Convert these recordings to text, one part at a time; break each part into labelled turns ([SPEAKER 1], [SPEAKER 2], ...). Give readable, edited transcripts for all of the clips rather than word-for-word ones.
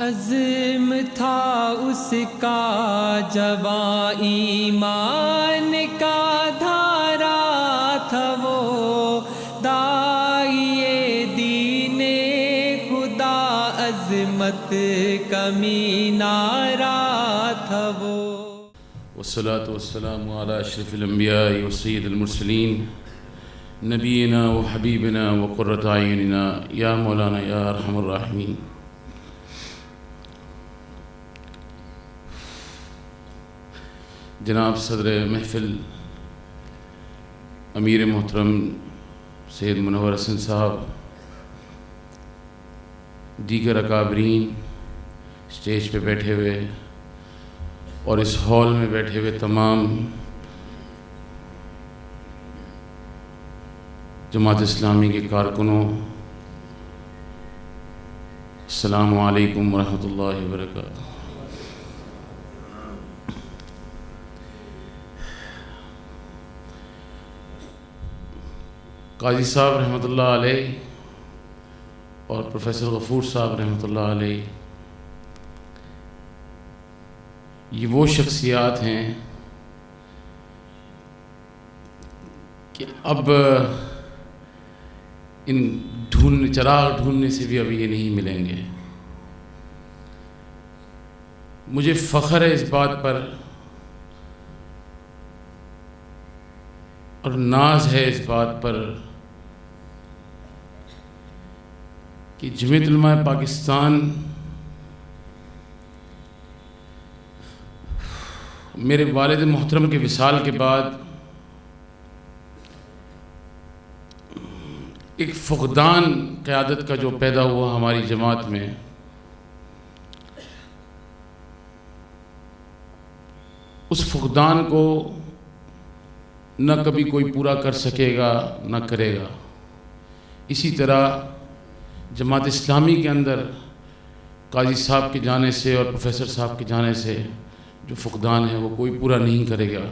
[SPEAKER 1] عزم تھا اس کا جواں ایمان کا دھارا تھا وہ، داعیے دین خدا عظمت کا مینارہ تھا وہ۔
[SPEAKER 2] والصلاة والسلام على اشرف الانبیاء وسید المرسلین نبینا وحبیبنا وقرۃ اعیننا یا مولانا یا ارحم الراحمین۔ جناب صدر محفل امیر محترم سید منور حسن صاحب، دیگر اکابرین، اسٹیج پہ بیٹھے ہوئے اور اس ہال میں بیٹھے ہوئے تمام جماعت اسلامی کے کارکنوں، السلام علیکم ورحمۃ اللہ وبرکاتہ۔ قاضی صاحب رحمۃ اللہ علیہ اور پروفیسر غفور صاحب رحمۃ اللہ علیہ یہ وہ شخصیات ہیں کہ اب ان چراغ ڈھونڈنے سے بھی اب یہ نہیں ملیں گے۔ مجھے فخر ہے اس بات پر اور ناز ہے اس بات پر کہ جمعیت علماء پاکستان میرے والد محترم کے وصال کے بعد ایک فقدان قیادت کا جو پیدا ہوا ہماری جماعت میں، اس فقدان کو نہ کبھی کوئی پورا کر سکے گا نہ کرے گا۔ اسی طرح جماعت اسلامی کے اندر قاضی صاحب کے جانے سے اور پروفیسر صاحب کے جانے سے جو فقدان ہے وہ کوئی پورا نہیں کرے گا،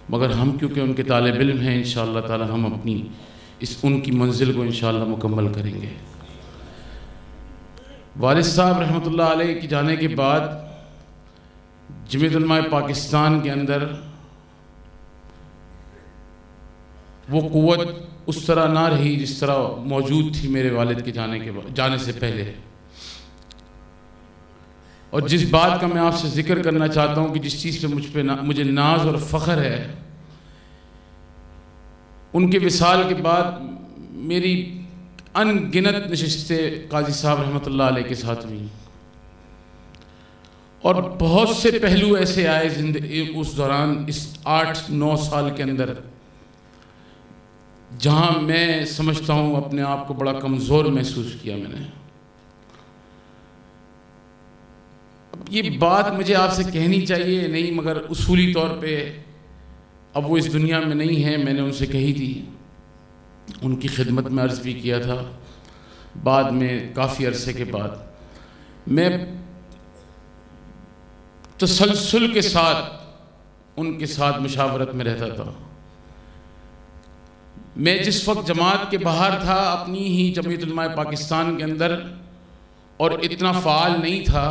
[SPEAKER 2] مگر ہم کیونکہ ان کے طالب علم ہیں انشاءاللہ تعالی ہم اپنی ان کی منزل کو انشاءاللہ مکمل کریں گے۔ والد صاحب رحمۃ اللہ علیہ کے جانے کے بعد جمعیت علماء پاکستان کے اندر وہ قوت اس طرح نہ رہی جس طرح موجود تھی میرے والد کے جانے سے پہلے۔ اور جس بات کا میں آپ سے ذکر کرنا چاہتا ہوں کہ جس چیز پہ مجھے ناز اور فخر ہے، ان کے وصال کے بعد میری ان گنت نشستیں قاضی صاحب رحمۃ اللہ علیہ کے ساتھ ہوئیں، اور بہت سے پہلو ایسے آئے اس دوران، اس 8-9 سال کے اندر، جہاں میں سمجھتا ہوں اپنے آپ کو بڑا کمزور محسوس کیا میں نے۔ یہ بات مجھے آپ سے کہنی چاہیے نہیں، مگر اصولی طور پہ اب وہ اس دنیا میں نہیں ہیں، میں نے ان سے کہی تھی، ان کی خدمت میں عرض بھی کیا تھا۔ بعد میں کافی عرصے کے بعد میں تسلسل کے ساتھ ان کے ساتھ مشاورت میں رہتا تھا۔ میں جس وقت جماعت کے باہر تھا اپنی ہی جمعیت علماء پاکستان کے اندر اور اتنا فعال نہیں تھا،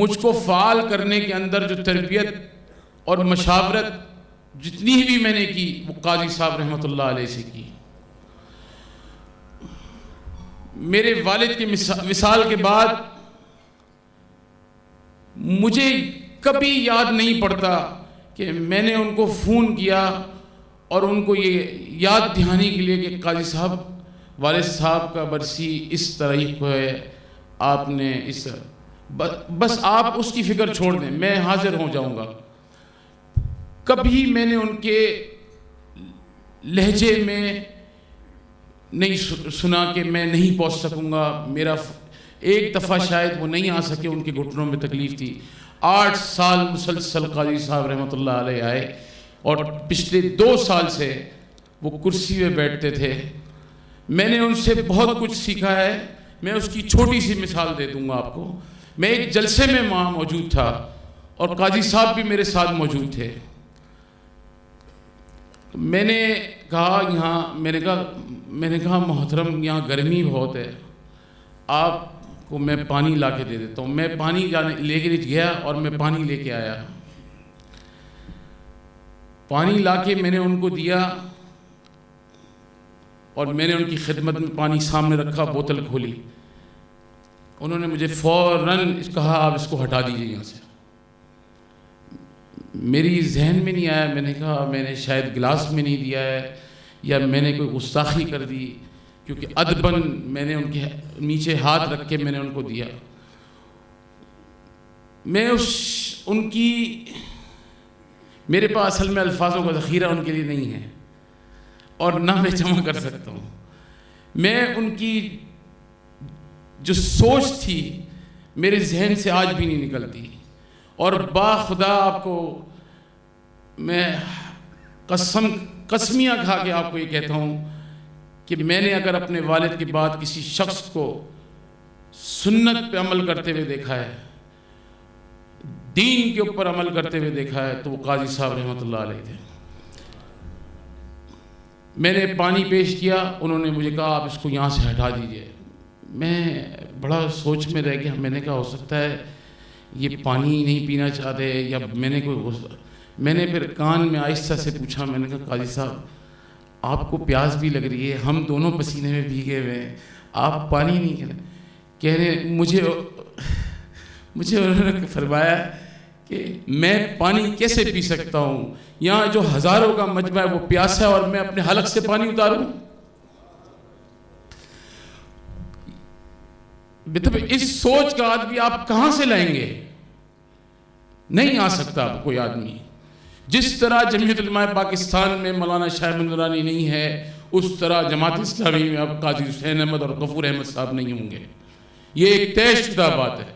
[SPEAKER 2] مجھ کو فعال کرنے کے اندر جو تربیت اور مشاورت جتنی بھی میں نے کی وہ قاضی صاحب رحمۃ اللہ علیہ سے کی۔ میرے والد کے وصال کے بعد مجھے کبھی یاد نہیں پڑتا کہ میں نے ان کو فون کیا اور ان کو یہ یاد دہانی کے لیے کہ قاضی صاحب والد صاحب کا برسی اس تاریخ کو ہے، آپ نے اس بس آپ اس کی فکر چھوڑ دیں، میں حاضر ہو جاؤں گا۔ کبھی میں نے ان کے لہجے میں نہیں سنا کہ میں نہیں پہنچ سکوں گا، میرا ایک دفعہ شاید وہ نہیں آ سکے، ان کے گھٹنوں میں تکلیف تھی۔ 8 سال مسلسل قاضی صاحب رحمۃ اللہ علیہ آئے اور پچھلے 2 سال سے وہ کرسی پہ بیٹھتے تھے۔ میں نے ان سے بہت کچھ سیکھا ہے۔ میں اس کی چھوٹی سی مثال دے دوں گا آپ کو۔ میں ایک جلسے میں وہاں موجود تھا اور قاضی صاحب بھی میرے ساتھ موجود تھے۔ میں نے کہا محترم یہاں گرمی بہت ہے، آپ کو میں پانی لا کے دے دیتا ہوں. میں پانی لے کے گیا اور میں پانی لے کے آیا. پانی لا کے میں نے ان کو دیا اور میں نے ان کی خدمت میں پانی سامنے رکھا, بوتل کھولی. انہوں نے مجھے فوراً کہا آپ اس کو ہٹا دیجئے یہاں سے. میری ذہن میں نہیں آیا. میں نے کہا میں نے شاید گلاس میں نہیں دیا ہے یا میں نے کوئی گستاخی کر دی, کیونکہ ادباً میں نے ان کے نیچے ہاتھ رکھ کے میں نے ان کو دیا. میں ان کی میرے پاس اصل میں الفاظوں کا ذخیرہ ان کے لیے نہیں ہے اور نہ میں جمع کر سکتا ہوں. میں ان کی جو سوچ تھی میرے ذہن سے آج بھی نہیں نکلتی, اور خدا آپ کو میں قسمیاں کھا کے آپ کو یہ کہتا ہوں کہ میں نے اگر اپنے والد کے بعد کسی شخص کو سنت پہ عمل کرتے ہوئے دیکھا ہے, دین کے اوپر عمل کرتے ہوئے دیکھا ہے, تو وہ قاضی صاحب رحمۃ اللہ علیہ تھے. میں نے پانی پیش کیا, انہوں نے مجھے کہا آپ اس کو یہاں سے ہٹا دیجئے. میں بڑا سوچ میں رہ گیا. میں نے کہا ہو سکتا ہے یہ پانی نہیں پینا چاہتے یا میں نے پھر کان میں آہستہ سے پوچھا. میں نے کہا قاضی صاحب آپ کو پیاس بھی لگ رہی ہے, ہم دونوں پسینے میں بھیگے ہوئے ہیں, آپ پانی نہیں کہہ رہے. مجھے انہوں نے فرمایا کہ میں پانی کیسے پی سکتا ہوں, یہاں جو ہزاروں کا مجمع ہے وہ پیاسا ہے اور میں اپنے حلق سے پانی اتاروں. مطلب اس سوچ کا آدمی آپ کہاں سے لائیں گے؟ نہیں آ سکتا کوئی آدمی. جس طرح جمعیت علماء پاکستان میں مولانا شاہ احمد نورانی نہیں ہے, اس طرح جماعت اسلامی میں اب قاضی حسین احمد اور غفور احمد صاحب نہیں ہوں گے. یہ ایک طے شدہ بات ہے.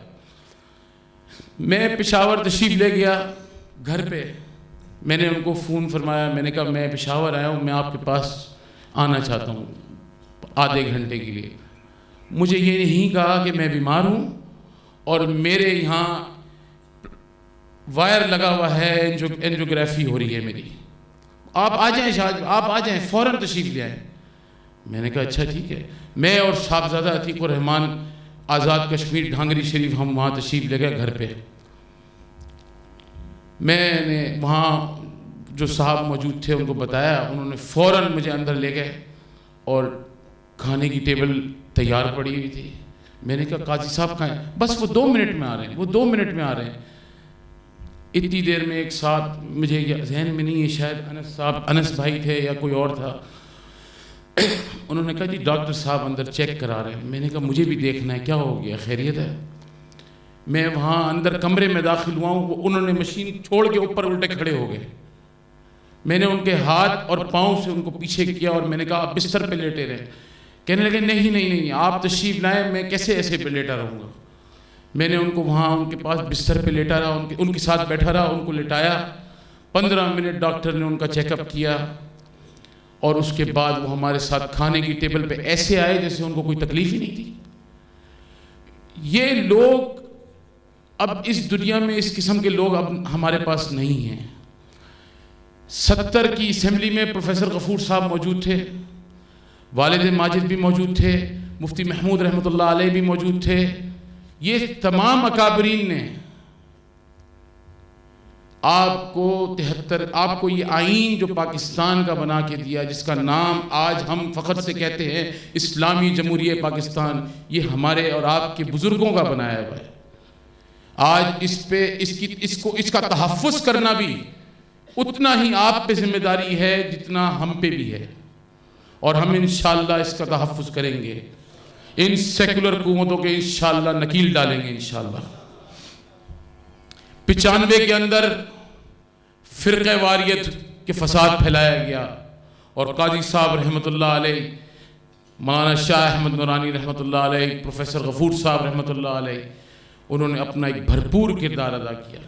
[SPEAKER 2] میں پشاور تشریف لے گیا گھر پہ. میں نے ان کو فون فرمایا, میں نے کہا میں پشاور آیا ہوں, میں آپ کے پاس آنا چاہتا ہوں آدھے گھنٹے کے لیے. مجھے یہ نہیں کہا کہ میں بیمار ہوں اور میرے یہاں وائر لگا ہوا ہے, اینجیوگرافی ہو رہی ہے میری, آپ آ جائیں شاید, آپ آ جائیں فوراً تشریف لے آئیں. میں نے کہا اچھا ٹھیک ہے. میں اور صاحبزادہ عتیق الرحمان آزاد کشمیر ڈھانگری شریف ہم وہاں تشریف لے گئے گھر پہ. میں نے وہاں جو صاحب موجود تھے ان کو بتایا, انہوں نے فوراً مجھے اندر لے گئے اور کھانے کی ٹیبل تیار پڑی ہوئی تھی. میں نے کہا قاضی صاحب کھائیں, بس وہ 2 منٹ میں آ رہے ہیں, وہ 2 منٹ میں آ رہے ہیں. اتنی دیر میں ایک ساتھ, مجھے ذہن میں نہیں ہے, شاید انس بھائی تھے یا کوئی اور تھا, انہوں نے کہا جی ڈاکٹر صاحب اندر چیک کرا رہے ہیں. میں نے کہا مجھے بھی دیکھنا ہے, کیا ہو گیا, خیریت ہے؟ میں وہاں اندر کمرے میں داخل ہوا ہوں, انہوں نے مشین چھوڑ کے اوپر الٹے کھڑے ہو گئے. میں نے ان کے ہاتھ اور پاؤں سے ان کو پیچھے کیا اور میں نے کہا آپ بستر پہ لیٹے رہے. کہنے لگے نہیں آپ تشریف لائیں, میں کیسے ایسے پہ لیٹا رہوں گا. میں نے ان کو وہاں ان کے پاس بستر پہ لیٹا رہا, ان کے ساتھ بیٹھا رہا, ان کو لٹایا. 15 منٹ ڈاکٹر نے ان کا چیک اپ کیا اور اس کے بعد وہ ہمارے ساتھ کھانے کی ٹیبل پہ ایسے آئے جیسے ان کو کوئی تکلیف ہی نہیں تھی. یہ لوگ اب اس دنیا میں اس قسم کے لوگ اب ہمارے پاس نہیں ہیں. 70 کی اسمبلی میں پروفیسر غفور صاحب موجود تھے, والد ماجد بھی موجود تھے, مفتی محمود رحمۃ اللہ علیہ بھی موجود تھے. یہ تمام اکابرین نے آپ کو یہ آئین جو پاکستان کا بنا کے دیا, جس کا نام آج ہم فخر سے کہتے ہیں اسلامی جمہوریہ پاکستان, یہ ہمارے اور آپ کے بزرگوں کا بنایا ہوا ہے. آج اس کا تحفظ کرنا بھی اتنا ہی آپ پہ ذمہ داری ہے جتنا ہم پہ بھی ہے, اور ہم انشاءاللہ اس کا تحفظ کریں گے. ان سیکولر حکومتوں کے انشاءاللہ نکیل ڈالیں گے انشاءاللہ. 95 کے اندر فرقہ واریت کے فساد پھیلایا گیا اور قاضی صاحب رحمۃ اللہ علیہ, مولانا شاہ احمد نورانی رحمۃ اللہ علیہ, پروفیسر غفور صاحب رحمۃ اللہ علیہ, انہوں نے اپنا ایک بھرپور کردار ادا کیا.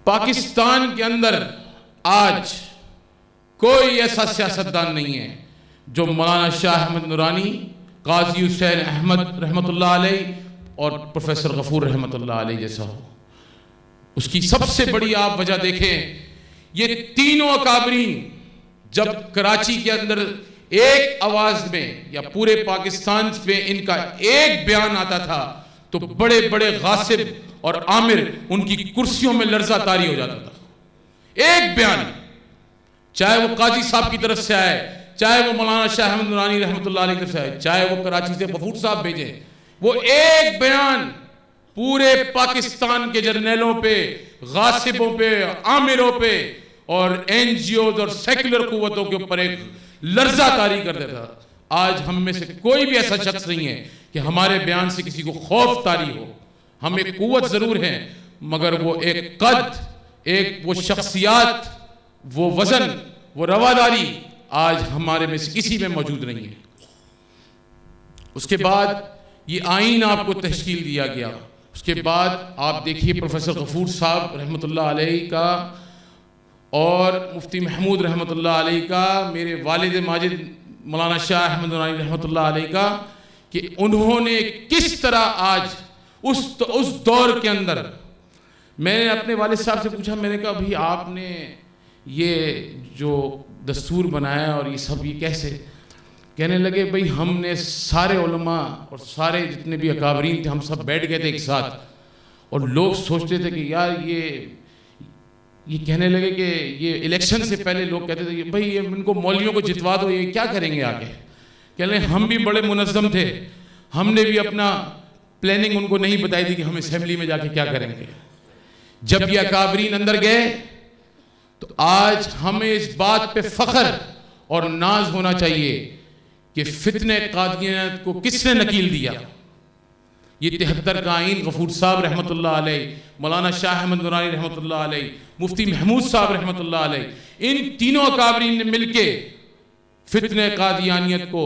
[SPEAKER 2] پاکستان کے اندر آج کوئی ایسا سیاستدان نہیں ہے جو مولانا شاہ احمد نورانی, قاضی حسین احمد رحمۃ اللہ علیہ اور پروفیسر غفور رحمۃ اللہ علیہ جیسا ہو. اس کی سب سے بڑی آپ وجہ دیکھیں, یہ تینوں اکابرین جب کراچی کے اندر ایک آواز میں یا پورے پاکستان میں ان کا ایک بیان آتا تھا تو بڑے بڑے غاصب اور عامر ان کی کرسیوں میں لرزہ طاری ہو جاتا تھا. ایک بیان، چاہے وہ قاضی صاحب کی طرف سے آئے، چاہے وہ مولانا شاہ احمد نورانی رحمۃ اللہ علیہ کی طرف سے آئے، چاہے وہ کراچی سے غفور صاحب بھیجیں، وہ ایک بیان پورے پاکستان کے جرنیلوں پہ، غاصبوں پہ، عامروں پہ اور این جی اوز اور سیکولر قوتوں کے اوپر ایک لرزہ طاری کر دیتا. آج ہم میں سے کوئی بھی ایسا شخص نہیں ہے کہ ہمارے بیان سے کسی کو خوف طاری ہو. ہم ایک قوت ضرور ہیں، مگر وہ ایک قد، ایک وہ شخصیات، وہ وزن، وہ رواداری آج ہمارے میں سے کسی میں موجود نہیں ہے. اس کے بعد یہ آئین آپ کو تشکیل دیا گیا. اس کے بعد آپ دیکھیے پروفیسر غفور صاحب رحمۃ اللہ علیہ کا اور مفتی محمود رحمۃ اللہ علیہ کا، میرے والد ماجد مولانا شاہ احمد نورانی رحمۃ اللہ علیہ کا، کہ انہوں نے کس طرح آج اس دور کے اندر، میں نے اپنے والد صاحب سے پوچھا، میں نے کہا بھئی آپ نے یہ جو دستور بنایا اور یہ سب یہ کیسے؟ کہنے لگے بھئی ہم نے سارے علماء اور سارے جتنے بھی اکابرین تھے ہم سب بیٹھ گئے تھے ایک ساتھ، اور لوگ سوچتے تھے کہ یار یہ کہنے لگے کہ یہ الیکشن سے پہلے لوگ کہتے تھے کہ بھئی یہ ان کو مولویوں کو جتوا دو، یہ کیا کریں گے آگے. کہنے لگے ہم بھی بڑے منظم تھے، ہم نے بھی اپنا پلاننگ ان کو نہیں بتائی تھی کہ ہم اسمبلی میں جا کے کیا کریں گے. جب یہ اکابرین اندر گئے تو آج ہمیں اس بات پہ فخر اور ناز ہونا چاہیے کہ فتنہ قادیانیت کو کس نے نکیل دیا. یہ 73 کا آئین غفور صاحب رحمۃ اللہ علیہ، مولانا شاہ احمد نورانی رحمۃ اللہ علیہ، مفتی محمود صاحب رحمۃ اللہ علیہ، ان تینوں اکابرین نے مل کے فتنہ قادیانیت کو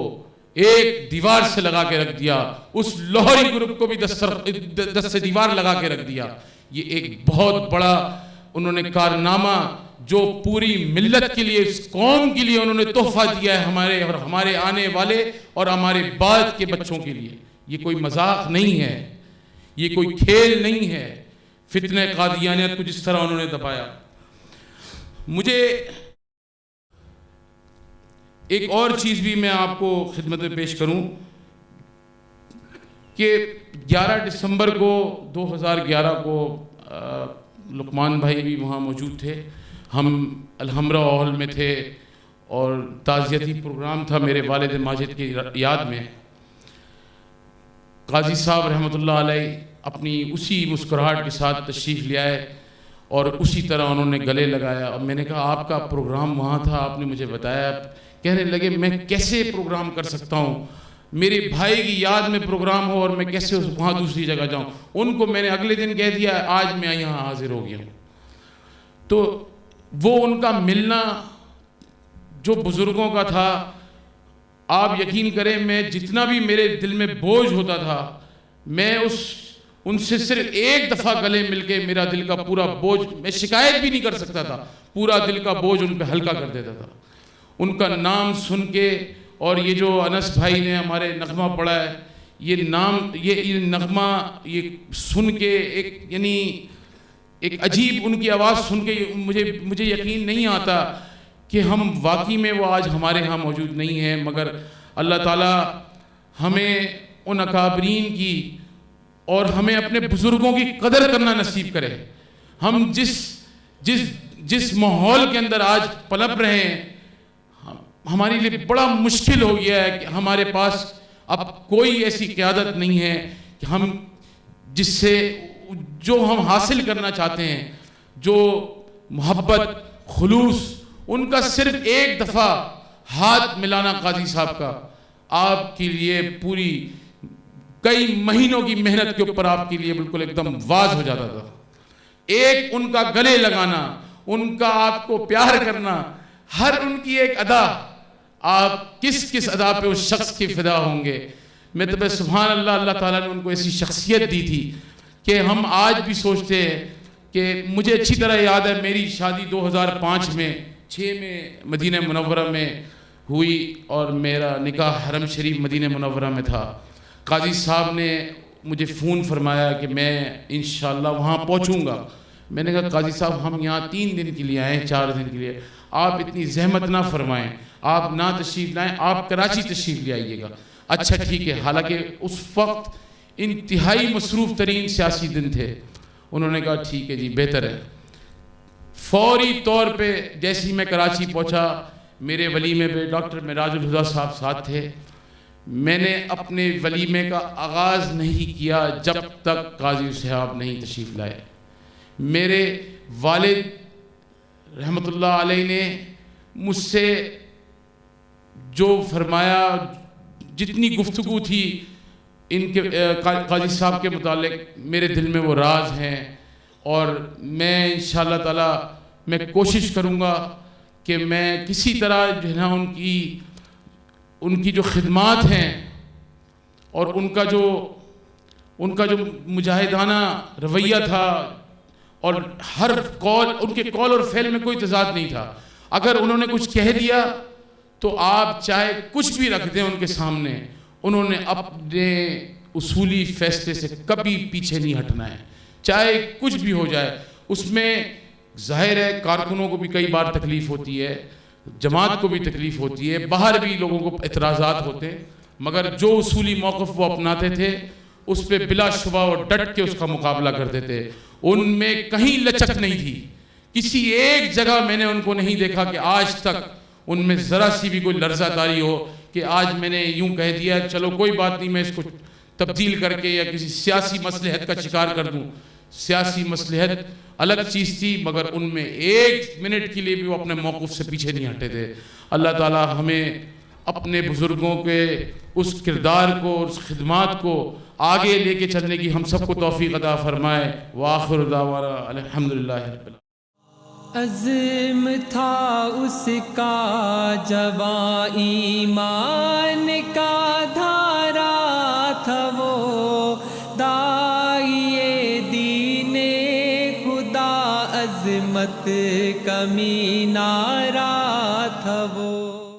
[SPEAKER 2] ایک دیوار سے لگا کے رکھ دیا. اس لوہری گروپ کو بھی دس سے دیوار لگا کے رکھ دیا. یہ ایک بہت بڑا انہوں نے کارنامہ جو پوری ملت کے لیے، اس قوم کے لیے انہوں نے تحفہ دیا ہے، ہمارے اور ہمارے آنے والے اور ہمارے بعد کے بچوں کے لیے. یہ کوئی مذاق نہیں ہے، یہ کوئی کھیل نہیں ہے. فتنہ قادیانیت کو جس طرح انہوں نے دبایا. مجھے ایک اور چیز بھی میں آپ کو خدمت میں پیش کروں کہ 11 دسمبر کو 2011 کو لقمان بھائی بھی وہاں موجود تھے، ہم الحمرہ ہال میں تھے اور تعزیتی پروگرام تھا میرے والد ماجد کی یاد میں. قاضی صاحب رحمۃ اللہ علیہ اپنی اسی مسکراہٹ کے ساتھ تشریف لے آئے اور اسی طرح انہوں نے گلے لگایا. اور میں نے کہا آپ کا پروگرام وہاں تھا، آپ نے مجھے بتایا. کہنے لگے میں کیسے پروگرام کر سکتا ہوں، میرے بھائی کی یاد میں پروگرام ہو اور میں کیسے وہاں دوسری جگہ جاؤں. ان کو میں نے اگلے دن کہہ دیا آج میں یہاں حاضر ہو گیا ہوں. تو وہ ان کا ملنا جو بزرگوں کا تھا، آپ یقین کریں میں جتنا بھی میرے دل میں بوجھ ہوتا تھا، میں ان سے صرف ایک دفعہ گلے مل کے میرا دل کا پورا بوجھ، میں شکایت بھی نہیں کر سکتا تھا، پورا دل کا بوجھ ان پہ ہلکا کر دیتا تھا. ان کا نام سن کے، اور یہ جو انس بھائی نے ہمارے نغمہ پڑھا ہے، یہ نام، یہ نغمہ یہ سن کے ایک عجیب ان کی آواز سن کے مجھے یقین نہیں آتا کہ ہم واقعی میں وہ آج ہمارے ہاں موجود نہیں ہیں. مگر اللہ تعالیٰ ہمیں ان اکابرین کی اور ہمیں اپنے بزرگوں کی قدر کرنا نصیب کرے. ہم جس ماحول کے اندر آج پلپ رہے ہیں، ہمارے لیے بڑا مشکل ہو گیا ہے کہ ہمارے پاس اب کوئی ایسی قیادت نہیں ہے کہ ہم جس سے جو ہم حاصل کرنا چاہتے ہیں، جو محبت، خلوص، ان کا صرف ایک دفعہ ہاتھ ملانا قاضی صاحب کا آپ کے لیے پوری کئی مہینوں کی محنت کے اوپر آپ کے لیے بالکل ایک دم واضح ہو جاتا تھا. ایک ان کا گلے لگانا، ان کا آپ کو پیار کرنا، ہر ان کی ایک ادا، آپ کس ادا پہ اس شخص کی فدا ہوں گے. میں تو سبحان اللہ، اللہ تعالیٰ نے ان کو ایسی شخصیت دی تھی کہ ہم آج بھی سوچتے ہیں کہ مجھے اچھی طرح یاد ہے میری شادی 2005 میں 6 میں مدینہ منورہ میں ہوئی اور میرا نکاح حرم شریف مدینہ منورہ میں تھا. قاضی صاحب نے مجھے فون فرمایا کہ میں انشاءاللہ وہاں پہنچوں گا. میں نے کہا قاضی صاحب ہم یہاں 3 دن کے لیے آئے ہیں، 4 دن کے لیے، آپ اتنی زحمت نہ فرمائیں، آپ نہ تشریف لائیں، آپ کراچی تشریف لے آئیے گا۔ اچھا ٹھیک ہے، حالانکہ اس وقت انتہائی مصروف ترین سیاسی دن تھے۔ انہوں نے کہا ٹھیک ہے جی، بہتر ہے۔ فوری طور پہ جیسے ہی میں کراچی پہنچا، میرے ولیمے پہ ڈاکٹر معراج الہدیٰ صاحب ساتھ تھے۔ میں نے اپنے ولیمے کا آغاز نہیں کیا جب تک قاضی صاحب نہیں تشریف لائے۔ میرے والد رحمۃ اللہ علیہ نے مجھ سے جو فرمایا، جتنی گفتگو تھی ان کے قاضی صاحب کے متعلق، میرے دل میں وہ راز ہیں، اور میں انشاءاللہ تعالی میں کوشش کروں گا کہ میں کسی طرح جو ہے نا ان کی جو خدمات ہیں اور ان کا جو مجاہدانہ رویہ تھا، اور ہر قول، ان کے قول اور فعل میں کوئی تضاد نہیں تھا۔ اگر انہوں نے کچھ کہہ دیا تو آپ چاہے کچھ بھی رکھ دیں ان کے سامنے، انہوں نے اپنے اصولی فیصلے سے کبھی پیچھے نہیں ہٹنا ہے، چاہے کچھ بھی ہو جائے۔ اس میں ظاہر ہے کارکنوں کو بھی کئی بار تکلیف ہوتی ہے، جماعت کو بھی تکلیف ہوتی ہے، باہر بھی لوگوں کو اعتراضات ہوتے ہیں، مگر جو اصولی موقف وہ اپناتے تھے اس پہ بلا شبہ اور ڈٹ کے اس کا مقابلہ کرتے تھے۔ ان میں کہیں لچک نہیں تھی، کسی ایک جگہ میں نے ان کو نہیں دیکھا کہ آج تک ان میں ذرا سی بھی کوئی لرزہ داری ہو کہ آج میں نے یوں کہہ دیا چلو کوئی بات نہیں، میں اس کو تبدیل کر کے یا کسی سیاسی مصلحت کا شکار کر دوں۔ سیاسی مصلحت الگ چیز تھی، مگر ان میں ایک منٹ کے لیے بھی وہ اپنے موقف سے پیچھے نہیں ہٹے تھے۔ اللہ تعالی ہمیں اپنے بزرگوں کے اس کردار کو اور اس خدمات کو آگے لے کے چلنے کی ہم سب کو توفیق عطا فرمائے۔ وآخر دعوانا الحمدللہ رب العالمین۔
[SPEAKER 1] عزم تھا اس کا جواں، ایمان کا دھارا تھا وہ، داعیے دین خدا عظمت کا مینارہ تھا وہ۔